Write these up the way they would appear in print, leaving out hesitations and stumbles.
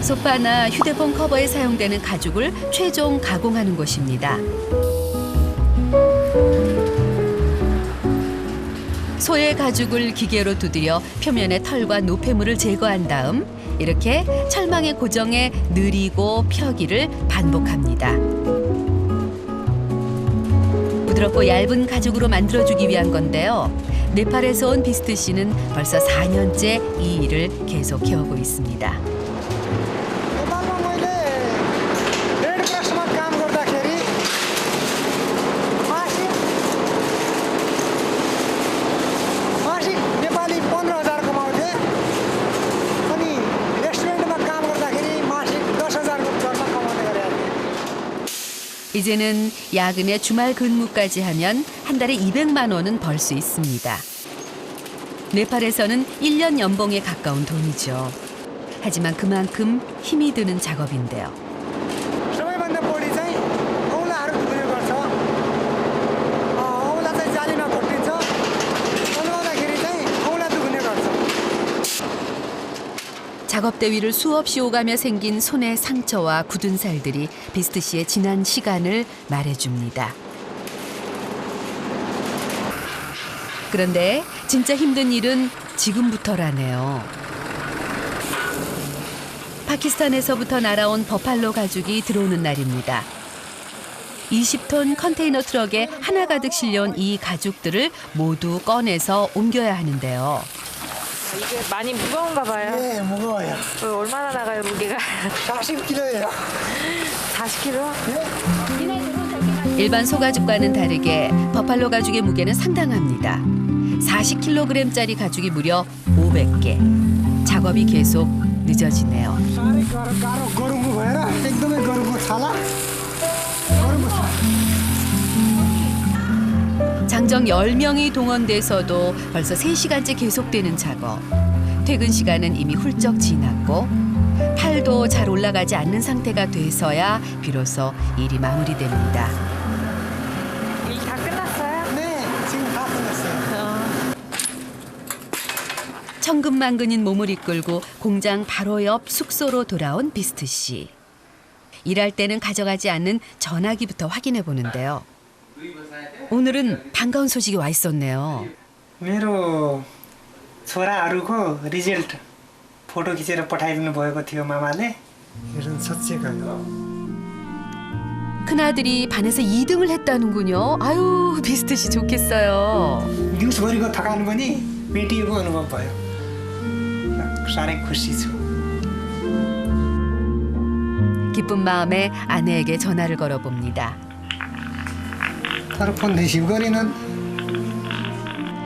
소파나 휴대폰 커버에 사용되는 가죽을 최종 가공하는 곳입니다. 소의 가죽을 기계로 두드려 표면의 털과 노폐물을 제거한 다음 이렇게 철망에 고정해 느리고 펴기를 반복합니다. 부드럽고 얇은 가죽으로 만들어주기 위한 건데요. 네팔에서 온 비스트 씨는 벌써 4년째 이 일을 계속 해오고 있습니다. नेपालमा मैले रेड क्रसमा काम गर्दाखेरि मासिक नेपाली 15,000 कमाउँथे अनि रेस्टुरेन्टमा काम गर्दाखेरि मासिक 10,000 जम्मा कमाउने गरेको थिएँ। 이제는 야근에 주말 근무까지 하면 한 달에 200만 원은 벌 수 있습니다. 네팔에서는 1년 연봉에 가까운 돈이죠. 하지만 그만큼 힘이 드는 작업인데요. सबैभन्दा बढी चाहिँ औँलाहरू धुने गर्छ। औँला चाहिँ जालीमा घोटिन्छ। तन्काउँदाखेरि चाहिँ औँला दुख्ने गर्छ। 작업대 위를 수없이 오가며 생긴 손의 상처와 굳은 살들이 비스트 씨의 지난 시간을 말해줍니다. 그런데 진짜 힘든 일은 지금부터라네요. 파키스탄에서부터 날아온 버팔로 가죽이 들어오는 날입니다. 20톤 컨테이너 트럭에 하나 가득 실려온 이 가죽들을 모두 꺼내서 옮겨야 하는데요. 이게 많이 무거운가 봐요. 예, 무거워요. 얼마나 나가요, 무게가? 40kg예요. 40kg? 일반 소가죽과는 다르게 버팔로 가죽의 무게는 상당합니다. 40kg짜리 가죽이 무려 500개. 작업이 계속 늦어지네요. साह्रै गाह्रो गरुङ्गो भएर एकदमै गरुङ्गो छाला गरुङ्गो छ। 장정 10명이 동원돼서도 벌써 3시간째 계속되는 작업. 퇴근 시간은 이미 훌쩍 지났고 팔도 잘 올라가지 않는 상태가 돼서야 비로소 일이 마무리됩니다. 일 다 끝났어요? 네, 지금 다 끝났어요. 천근만근인 몸을 이끌고 공장 바로 옆 숙소로 돌아온 비스트 씨. 일할 때는 가져가지 않는 전화기부터 확인해 보는데요. 오늘은 반가운 소식이 와 있었네요. मेरो छोराहरूको रिजल्ट फोटो खिचेर पठाइदिनु भएको थियो मामाले। 이런 첫째가요. 큰아들이 반에서 2등을 했다는군요. 아유, 비스트 씨 좋겠어요. दिउँसभरिको थकान पनि मेटिएको अनुभव भयो। साह्रै खुसी छु। 기쁜 마음에 아내에게 전화를 걸어봅니다. तर 폰 रिसिभ गरेनन्।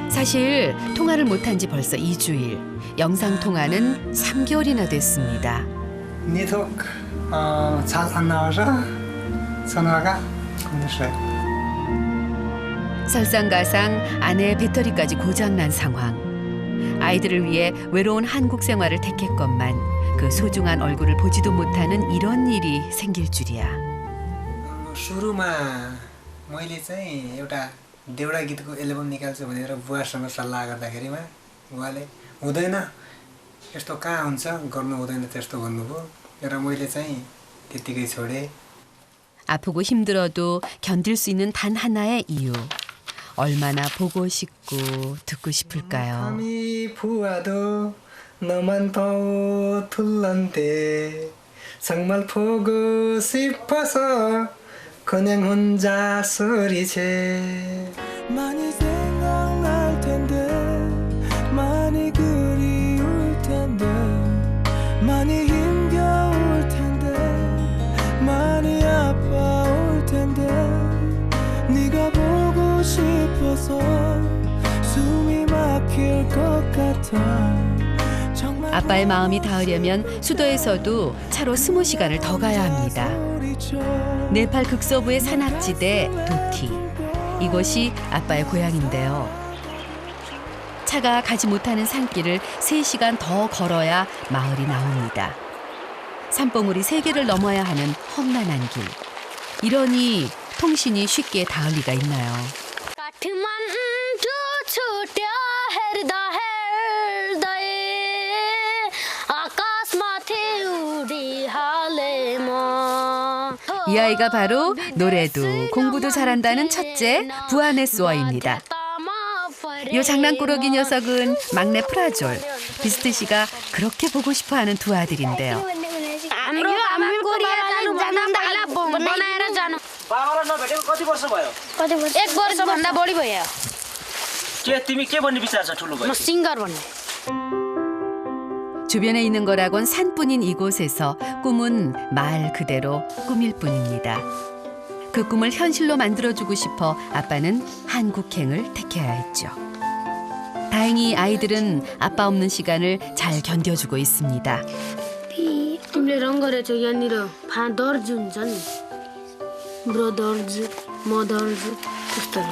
사실 통화를 못한 지 벌써 2주일. 영상 통화는 3개월이나 됐습니다. Network charge 안 나와서 전화가 끊었어요. 설상가상 아내의 배터리까지 고장난 상황. 아이들을 위해 외로운 한국 생활을 택했건만 그 소중한 얼굴을 보지도 못하는 이런 일이 생길 줄이야. सुरुमा मैले चाहिँ एउटा देउडा गीतको एल्बम निकाल्छु भनेर बुवासँग सल्लाह गर्दाखेरिमा बुवाले हुँदैन यस्तो कहाँ हुन्छ गर्नु हुँदैन त्यस्तो भन्नुभयो र मैले चाहिँ त्यतिकै छोडेँ। 아프고 힘들어도 견딜 수 있는 단 하나의 이유. 얼마나 보고 싶고 듣고 싶을까요? हामी फुवादो नमन पाउ थुल्लन्ते 정말 보고 싶어서 그냥 혼자 소리쳐. 많이 생각날 텐데 많이 그리울 텐데 많이 힘겨울 텐데 많이 아파올 텐데 네가 보고 싶어서 숨이 막힐 것 같아. 아빠의 마음이 닿으려면 수도에서도 차로 20시간을 더 가야 합니다. 네팔 극서부의 산악지대 도티. 이곳이 아빠의 고향인데요. 차가 가지 못하는 산길을 3시간 더 걸어야 마을이 나옵니다. 산봉우리 3개를 넘어야 하는 험난한 길. 이러니 통신이 쉽게 닿을 리가 있나요? 이 아이가 바로 노래도 공부도 잘한다는 첫째 부안의 쏘아입니다. 이 장난꾸러기 녀석은 막내 프라졸. 비스트 씨가 그렇게 보고 싶어하는 두 아들인데요. बाबालाई नभेटेको कति वर्ष भयो? एक वर्षभन्दा बढी भयो तिमी के बन्ने विचार छ ठुलो भयो? म सिङ्गर भन्ने 주변에 있는 거라곤 산뿐인 이곳에서 꿈은 말 그대로 꿈일 뿐입니다. 그 꿈을 현실로 만들어주고 싶어 아빠는 한국행을 택해야 했죠. 다행히 아이들은 아빠 없는 시간을 잘 견뎌주고 있습니다. तिमीले रङ गरेछ यहाँनिर दर्ज हुन्छ नि ब्रदर्ज मदर्ज त्यस्तोहरू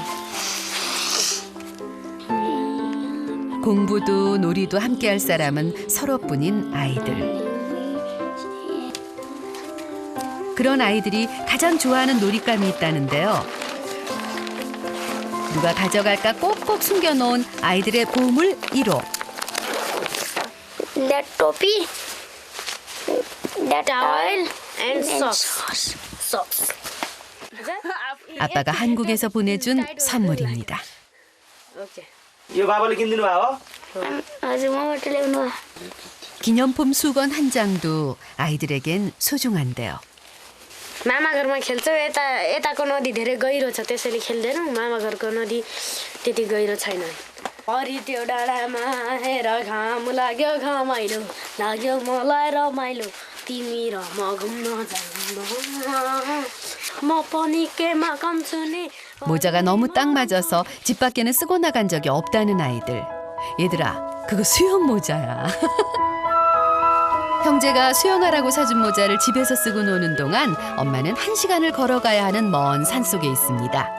공부도 놀이도 함께할 사람은 서로뿐인 아이들. 그런 아이들이 가장 좋아하는 놀잇감이 있다는데요. 누가 가져갈까 꼭꼭 숨겨놓은 아이들의 보물 1호. That topi, that towel, and socks. Socks. 아빠가 한국에서 보내준 선물입니다. Okay. यो बाबाले किनिदिनु भयो? हजुर मबाट ल्याउनु भयो. 기념품 수건 한 장도 아이들에겐 소중한데요. मामा घरमा खेल्छौँ यताको नदी धेरै गहिरो छ त्यसैले खेल्दैनौँ मामा घरको नदी त्यति गहिरो छैन हरि त्यो डाँडामा हेर घाम लाग्यो घमाइलो लाग्यो मलाई रमाइलो तिमी र म घुम्न जाऊँ म पनि केमा कान्छु नि 모자가 너무 딱 맞아서 집 밖에는 쓰고 나간 적이 없다는 아이들. 얘들아, 그거 수영 모자야. 형제가 수영하라고 사준 모자를 집에서 쓰고 노는 동안 엄마는 1시간을 걸어가야 하는 먼 산속에 있습니다.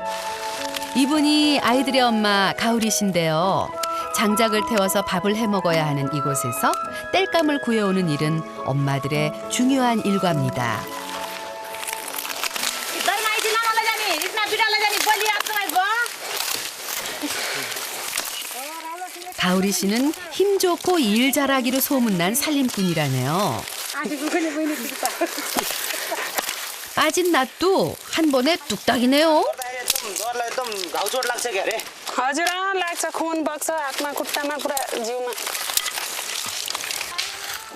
이분이 아이들의 엄마 가오리 씨인데요. 장작을 태워서 밥을 해 먹어야 하는 이곳에서 땔감을 구해오는 일은 엄마들의 중요한 일과입니다. 가오리 씨는 힘 좋고 일 잘하기로 소문난 살림꾼이라네요. 빠진 낫도 한 번에 뚝딱이네요. डरलाई एकदम घाउचोट लाग्छ के अरे? हजुर लाग्छ खुन बग्छ हातमा खुट्टामा पुरा जिउमा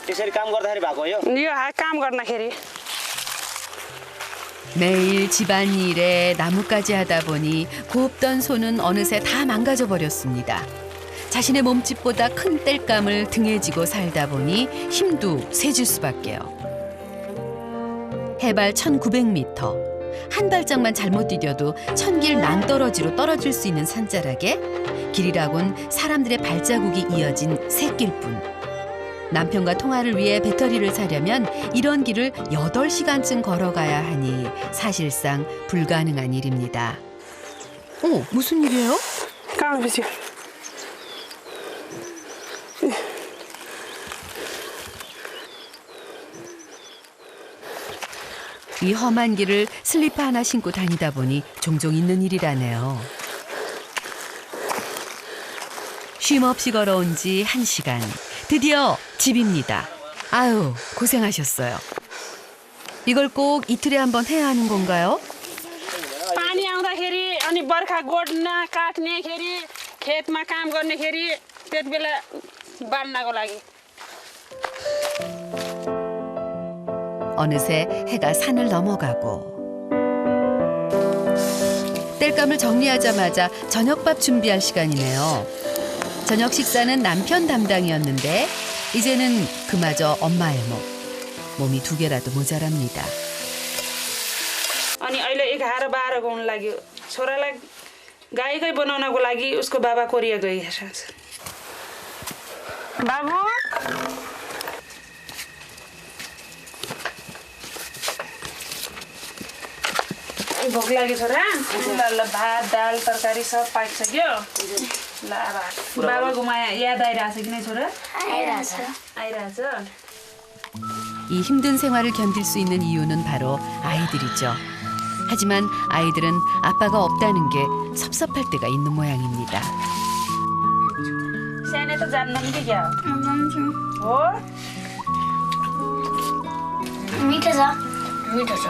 त्यसरी काम गर्दाखेरि भएको हो यो? काम गर्दाखेरि 매일 집안일에 나무까지 하다 보니 곱던 손은 어느새 다 망가져 버렸습니다. 자신의 몸집보다 큰 땔감을 등에 지고 살다 보니 힘도 세질 수밖에요. 해발 1900m. 한 발짝만 잘못 디뎌도 천길 낭떠러지로 떨어질 수 있는 산자락에 길이라곤 사람들의 발자국이 이어진 샛길뿐. 남편과 통화를 위해 배터리를 사려면 이런 길을 8시간쯤 걸어가야 하니 사실상 불가능한 일입니다. 무슨 일이에요? काम 이 험한 길을 슬리퍼 하나 신고 다니다 보니 종종 있는 일이라네요. 쉼 없이 걸어온 지 1시간. 드디어 집입니다. 아유, 고생하셨어요. 이걸 꼭 이틀에 한 번 해야 하는 건가요? पानी आउँदाखेरि अनि बर्खा गोड्न काट्नेखेरि खेतमा काम गर्नेखेरि त्यति बेला बाँड्नको लागि 어느새 해가 산을 넘어가고 땔감을 정리하자마자 저녁밥 준비할 시간이네요. 저녁 식사는 남편 담당이었는데 이제는 그마저 엄마의 몸이 2개라도 모자랍니다. अनि अहिले 11-12 को हुन लाग्यो छोरालाई गाईकै बनाउनको लागि उसको बाबा कोरिया गइरहेछ बाबु भोक लाग्यो छोरा ल भात दाल तरकारी सब पाकिसक्यो ल अब बाबाको माया याद आइरहेछ कि नै छोरा आइरहेछ 이 힘든 생활을 견딜 수 있는 이유는 바로 아이들이죠. 하지만 아이들은 아빠가 없다는 게 섭섭할 때가 있는 모양입니다. सानो त जान्दैन कि क्या हो मिठो छ मिठो छ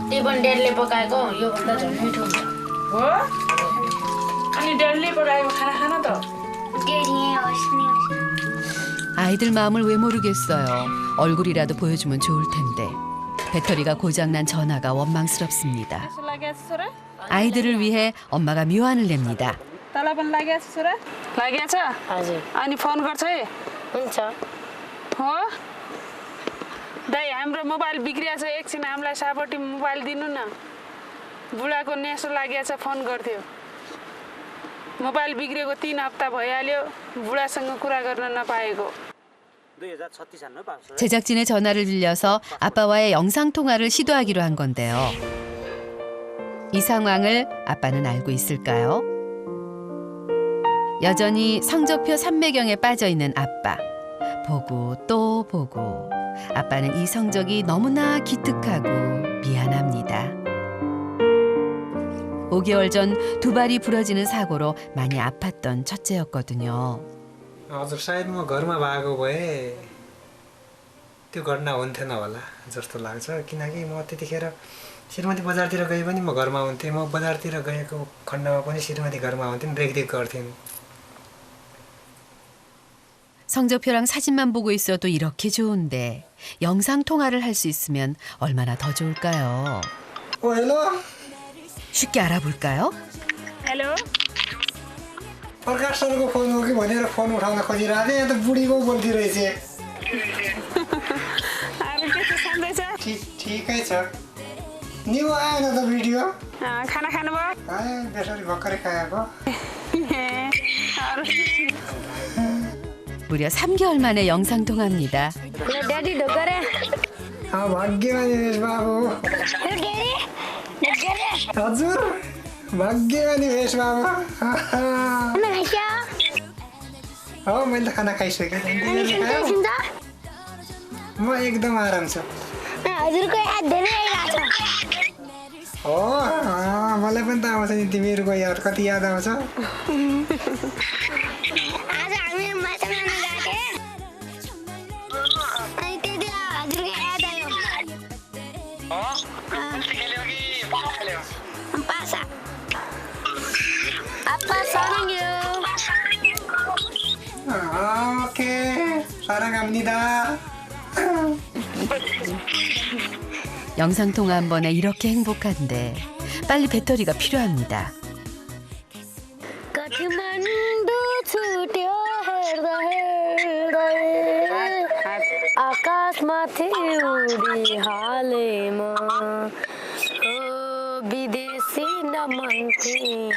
त्यही पनि ड्याडीले पकाएको योभन्दा झन् मिठो हुन्छ हो अनि ड्याडीले पकाएको खाना खान त 아이들 마음을 왜 모르겠어요. 얼굴이라도 보여주면 좋을 텐데. 배터리가 고장난 전화가 원망스럽습니다. यसो लागेछ छोरा 아이들을 위해 엄마가 묘안을 냅니다. तँलाई पनि लागेछ छोरा लागेछ हजुर अनि फोन गर्छ है हुन्छ हो दाइ हाम्रो मोबाइल बिग्रिएको छ एकछिन हामीलाई सापट्टि मोबाइल दिनु न बुढाको नेसो लागेछ फोन गर्थ्यो मोबाइल बिग्रेको 3 हप्ता भइहाल्यो बुढासँग कुरा गर्न नपाएको 2036 안 넣어봤어요? 제작진의 전화를 빌려서 아빠와의 영상통화를 시도하기로 한 건데요. 이 상황을 아빠는 알고 있을까요? 여전히 성적표 삼매경에 빠져있는 아빠. 보고 또 보고. 아빠는 이 성적이 너무나 기특하고 미안합니다. 5개월 전 두 발이 부러지는 사고로 많이 아팠던 첫째였거든요. हजुर सायद म घरमा भएको भए त्यो घटना हुन्थेन होला जस्तो लाग्छ किनकि म त्यतिखेर श्रीमती बजारतिर गए पनि म घरमा हुन्थेँ म बजारतिर गएको खण्डमा पनि श्रीमती घरमा हुन्थिन् रेखदेख गर्थिन् 성적표랑 사진만 보고 있어도 이렇게 좋은데 영상 통화를 할 수 있으면 얼마나 더 좋을까요? हेलो 쉽게 알아볼까요? हेलो प्रकाश सरको फोन हो कि भनेर फोन उठाउन खोजिरहेको थिएँ यहाँ त बुढीको बोल्दिरहेछ अरू के छ सन्दैछ ठिकै छ न्यु आएन त भिडियो खाना खानुभयो आए बेसरी भर्खरै खाएको अरू 무려 3개월 만에 영상 통화입니다. ल ड्याडी ढोकरे भाग्यमानी भेष बाबु हजुर भाग्यमानी भेष बाबु हो मैले त खाना खाइसकेँ म एकदम आराम छु हजुरको याद धेरै आइरहेको छ हो मलाई पनि त आउँछ नि तिमीहरूको याद कति याद आउँछ आज हामी माछा मार्न गएको अनि त्यति हजुरको याद आयो पासा आप्पा सारङ्ग्यो 오케이 사랑합니다 영상 통화 한 번에 이렇게 행복한데 빨리 배터리가 필요합니다. काठमाडौँ छुट्यो हेर्दा हेर्दै आकाशमाथि उडी हालेमा ओ विदेशी नमन थिएन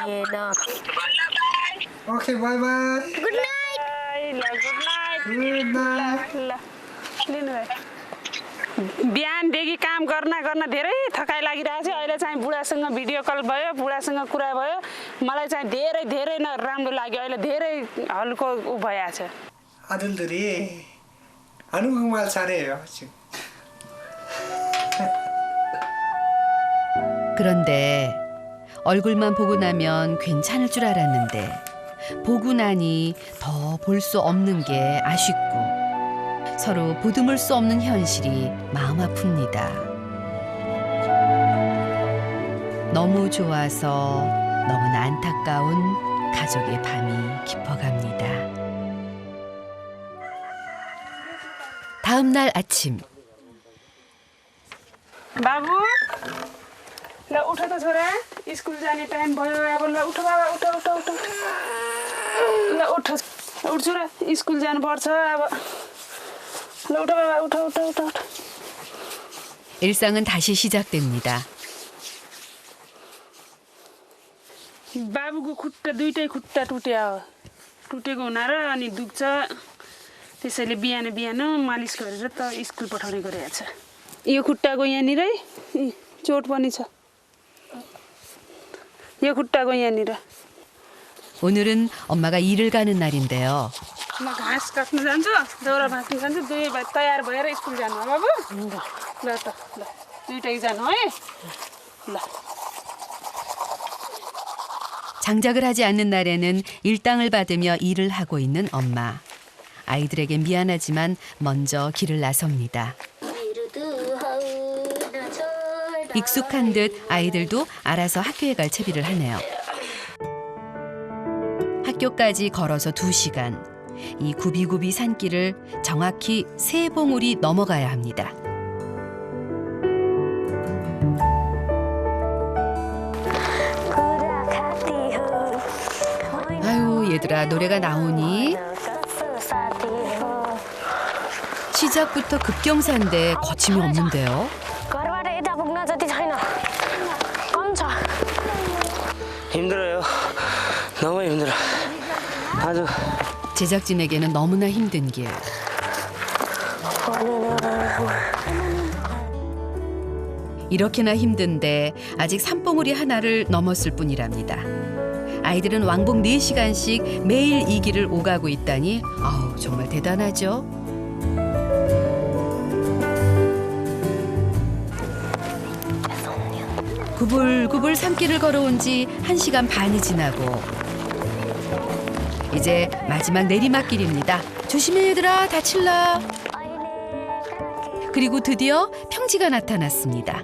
okay by by good night ल गुड नाइट गुड नाइट ल लिनु भयो बिहानदेखि काम गर्न धेरै थकाइ लागिरहेको छ अहिले चाहिँ बुढासँग भिडियो कल भयो बुढासँग कुरा भयो मलाई चाहिँ धेरै धेरै राम्रो लाग्यो अहिले धेरै हल्को उ भइएको छ 아들들이 한국말 잘해요 지금. 그런데 얼굴만 보고 나면 괜찮을 줄 알았는데 보고 나니 더 볼 수 없는 게 아쉽고 서로 보듬을 수 없는 현실이 마음 아픕니다. 너무 좋아서 너무나 안타까운 가족의 밤이 깊어갑니다. 다음 날 아침 बाबु ल उठ त छोरा स्कुल जाने टाइम भयो अब ल उठ बाबा उठ उठ उठ ल उठ उठ छोरा स्कुल जानुपर्छ अब ल उठ बाबा उठ उठ उठ उठ 일상은 다시 시작됩니다. बाबुको खुट्टा दुईटै खुट्टा टुट्यो टुटेको हुनार अनि दुख्छ त्यसैले बिहान बिहान मालिस गरेर त स्कुल पठाउने गरेको छ यो खुट्टाको यहाँनिरै चोट पनि छ यो खुट्टाको यहाँनिर 오늘은 엄마가 일을 가는 날인데요. म घाँस काट्न जान्छु दाउरा भाँच्न जान्छु दुई भाइ तयार भएर स्कुल जानु हो बाबु ल त ल दुइटै जानु है ल 장작을 하지 않는 날에는 일당을 받으며 일을 하고 있는 엄마. 아이들에겐 미안하지만 먼저 길을 나섭니다. मेरो 익숙한 듯 아이들도 알아서 학교에 갈 채비를 하네요. 학교까지 걸어서 2시간. 이 구비구비 산길을 정확히 3봉우리 넘어가야 합니다. 아유, 얘들아, 노래가 나오니? 시작부터 급경사인데 거침이 없는데요. घरबाट यता पुग्न जति छैन कम छ 힘들어요. 너무 힘들어. 아주 제작진에게는 너무나 힘든 길. 이렇게나 힘든데 아직 산봉우리 하나를 넘었을 뿐이랍니다. 아이들은 왕복 4시간씩 매일 이 길을 오가고 있다니 아우, 정말 대단하죠. 구불구불 산길을 걸어온 지 1시간 반이 지나고 이제 마지막 내리막길입니다. 조심해 얘들아, 다칠라. 그리고 드디어 평지가 나타났습니다.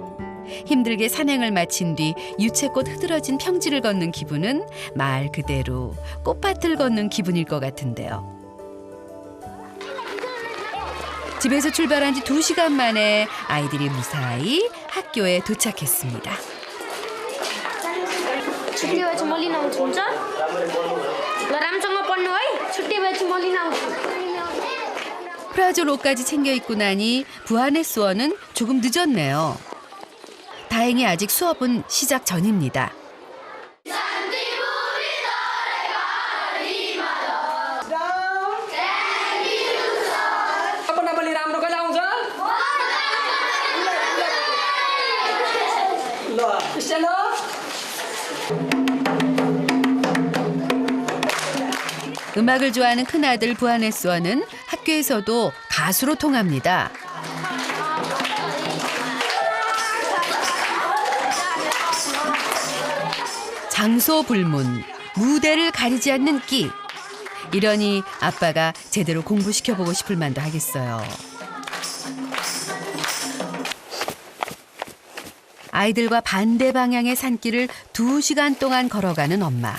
힘들게 산행을 마친 뒤 유채꽃 흐드러진 평지를 걷는 기분은 말 그대로 꽃밭을 걷는 기분일 것 같은데요. 집에서 출발한 지 2시간 만에 아이들이 무사히 학교에 도착했습니다. छुट्टी भएपछि म लिन आउँछु हुन्छ ल राम्रोसँग पढ्नु है छुट्टी भएपछि म लिन आउँछु 프라졸 옷까지 챙겨 입고 나니 부안의 수어는 조금 늦었네요. 다행히 아직 수업은 시작 전입니다. 음악을 좋아하는 큰아들 부안의 수어는 학교에서도 가수로 통합니다. 장소 불문, 무대를 가리지 않는 끼. 이러니 아빠가 제대로 공부시켜보고 싶을 만도 하겠어요. 아이들과 반대 방향의 산길을 2시간 동안 걸어가는 엄마.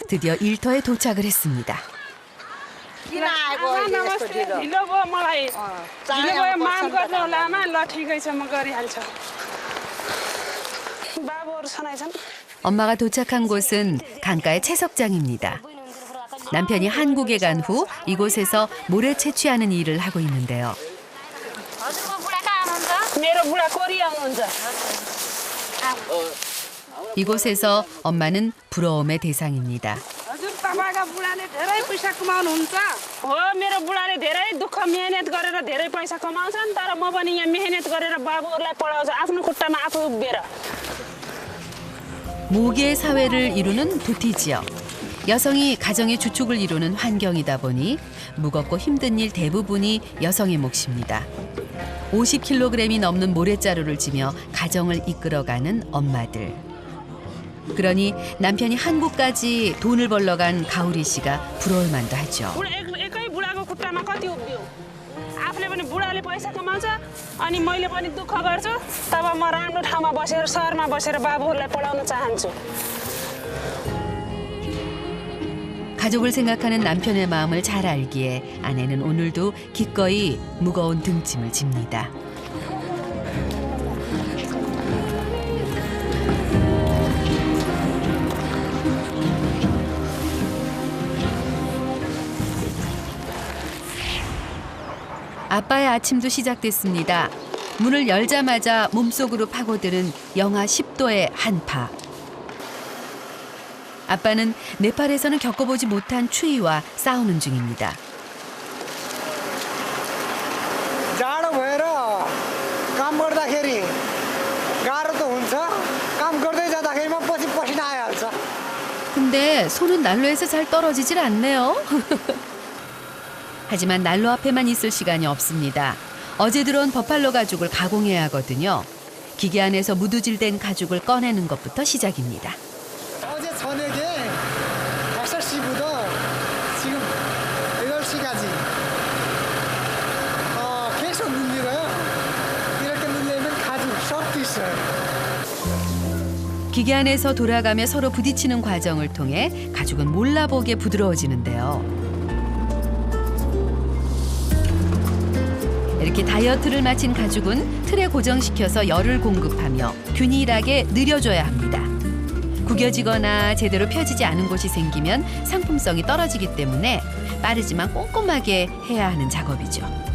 드디어 일터에 도착을 했습니다. ढिलो भयो मलाई ढिलो भयो माफ गर्नु होला आमा ल ठिकै छ म गरिहाल्छु बाबुहरू सनाइछन् 엄마가 도착한 곳은 강가의 채석장입니다. 남편이 한국에 간 후 이곳에서 모래 채취하는 일을 하고 있는데요. मेरो बुढा कोरिया हुनुहुन्छ 이곳에서 엄마는 부러움의 대상입니다. हजुर तपाईँका बुढाले धेरै पैसा कमाउनुहुन्छ हो मेरो बुढाले धेरै दुःख मेहनत गरेर धेरै पैसा कमाउँछन् तर म पनि यहाँ मेहनत गरेर बाबुहरूलाई पढाउँछु आफ्नो खुट्टामा आफू उभिएर 모계의 사회를 이루는 도티 지역. 여성이 가정의 주축을 이루는 환경이다 보니 무겁고 힘든 일 대부분이 여성의 몫입니다. 50kg이 넘는 모래자루를 지며 가정을 이끌어가는 엄마들. 그러니 남편이 한국까지 돈을 벌러 간 가오리 씨가 부러울 만도 하죠. एकै बुढाको खुट्टामा कति उभियो आफूले पनि बुढाले पैसा कमाउँछ अनि मैले पनि दुःख गर्छु तब म राम्रो ठाउँमा बसेर सहरमा बसेर बाबुहरूलाई पढाउन चाहन्छु 가족을 생각하는 남편의 마음을 잘 알기에 아내는 오늘도 기꺼이 무거운 등짐을 집니다. 아빠의 아침도 시작됐습니다. 문을 열자마자 몸속으로 파고드는 영하 10도의 한파. 아빠는 네팔에서는 겪어보지 못한 추위와 싸우는 중입니다. जाडो भएर काम गर्दाखेरि गाह्रो त हुन्छ काम गर्दै जाँदाखेरिमा पछि पसिना आइहाल्छ 근데 손은 난로에서 잘 떨어지질 않네요. 하지만 난로 앞에만 있을 시간이 없습니다. 어제 들어온 버팔로 가죽을 가공해야 하거든요. 기계 안에서 무두질된 가죽을 꺼내는 것부터 시작입니다. 어제 저녁에 5시부터 지금 8시까지 기계 안에서 돌아가며 서로 부딪히는 과정을 통해 가죽은 몰라보게 부드러워지는데요. 이렇게 다이어트를 마친 가죽은 틀에 고정시켜서 열을 공급하며 균일하게 느려줘야 합니다. 구겨지거나 제대로 펴지지 않은 곳이 생기면 상품성이 떨어지기 때문에 빠르지만 꼼꼼하게 해야 하는 작업이죠.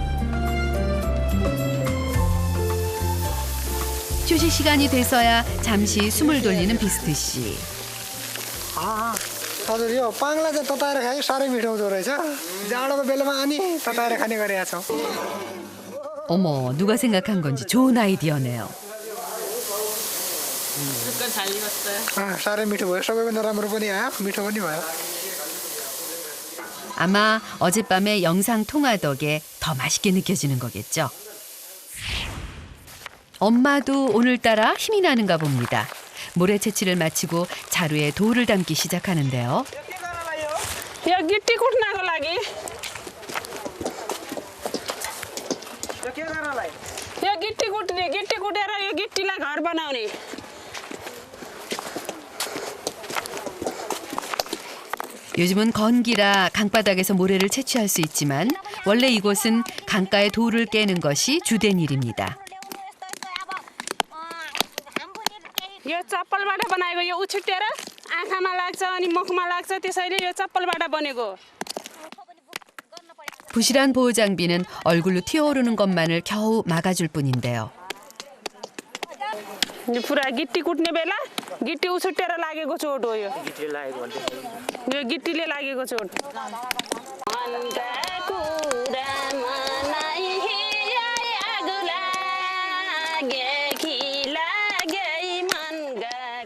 휴식 시간이 돼서야 잠시 숨을 돌리는 비스트 씨. हजुर यो पाङ्ला चाहिँ तताएर खाए साह्रै मिठो हुँदो रहेछ जाडोको बेलामा अनि तताएर खाने गरेका छौँ 어머, 누가 생각한 건지 좋은 아이디어네요. साह्रै मिठो भयो सबैभन्दा राम्रो पनि आयो मिठो पनि भयो 아마 어젯밤의 영상 통화 덕에 더 맛있게 느껴지는 거겠죠. 엄마도 오늘따라 힘이 나는가 봅니다. 모래 채취를 마치고 자루에 돌을 담기 시작하는데요. यो गिट्टी कुट्नको लागि यो गिट्टी कुट्ने गिट्टी कुटेर यो गिट्टीलाई घर बनाउने 요즘은 건기라 강바닥에서 모래를 채취할 수 있지만 원래 이곳은 강가의 돌을 깨는 것이 주된 일입니다. यो चप्पलबाट बनाएको यो उछिटेर आँखामा लाग्छ अनि मुखमा लाग्छ त्यसैले यो चप्पलबाट बनेको 부실한 보호 장비는 얼굴로 튀어오르는 것만을 겨우 막아줄 뿐인데요. यो पुरा गिट्टी कुट्ने बेला गिट्टी उछिटेर लागेको चोट हो यो गिट्टीले लागेको चोट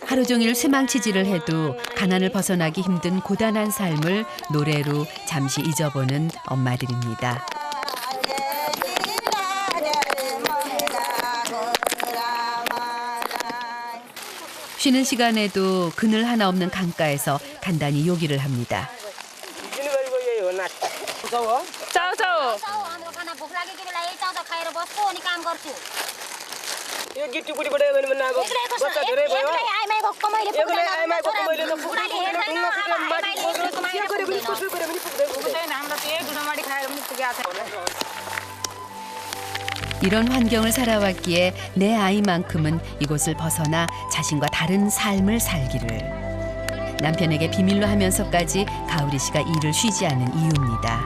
하루 종일 쇠망치질을 해도 가난을 벗어나기 힘든 고단한 삶을 노래로 잠시 잊어보는 엄마들입니다. 쉬는 시간에도 그늘 하나 없는 강가에서 간단히 요기를 합니다. चाउ यो गिट्टी कुटीबाट यो भने अब बच्चा धेरै भयो एकले आइमाको मैले त फुक्दै ढुङ्गा फुटेर माटी खोज्नु के गरे पनि कसो गरे पनि पुग्दैन हाम्रो त एक ढुङ्गामाडी खाएर पनि पुगेको छ 이런 환경을 살아왔기에 내 아이만큼은 이곳을 벗어나 자신과 다른 삶을 살기를. 남편에게 비밀로 하면서까지 가오리 씨가 일을 쉬지 않은 이유입니다.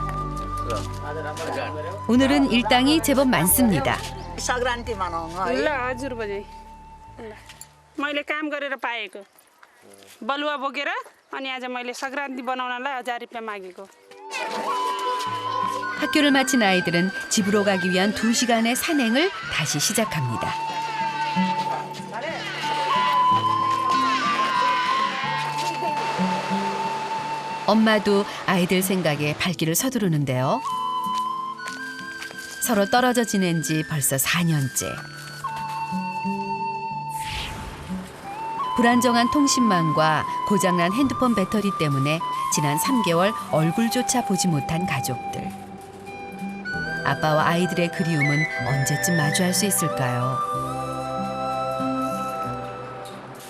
오늘은 일당이 제법 많습니다. सङ्क्रान्ति मनाउनु है ल हजुर बजे मैले काम गरेर पाएको बलुवा बोकेर अनि आज मैले संक्रान्ति बनाउनलाई 1000 रुपैयाँ मागेको 학교를 마친 아이들은 집으로 가기 위한 2시간의 산행을 다시 시작합니다. 엄마도 아이들 생각에 발길을 서두르는데요. 서로 떨어져 지낸 지 벌써 4년째. 불안정한 통신망과 고장난 핸드폰 배터리 때문에 지난 3개월 얼굴조차 보지 못한 가족들. 아빠와 아이들의 그리움은 언제쯤 마주할 수 있을까요?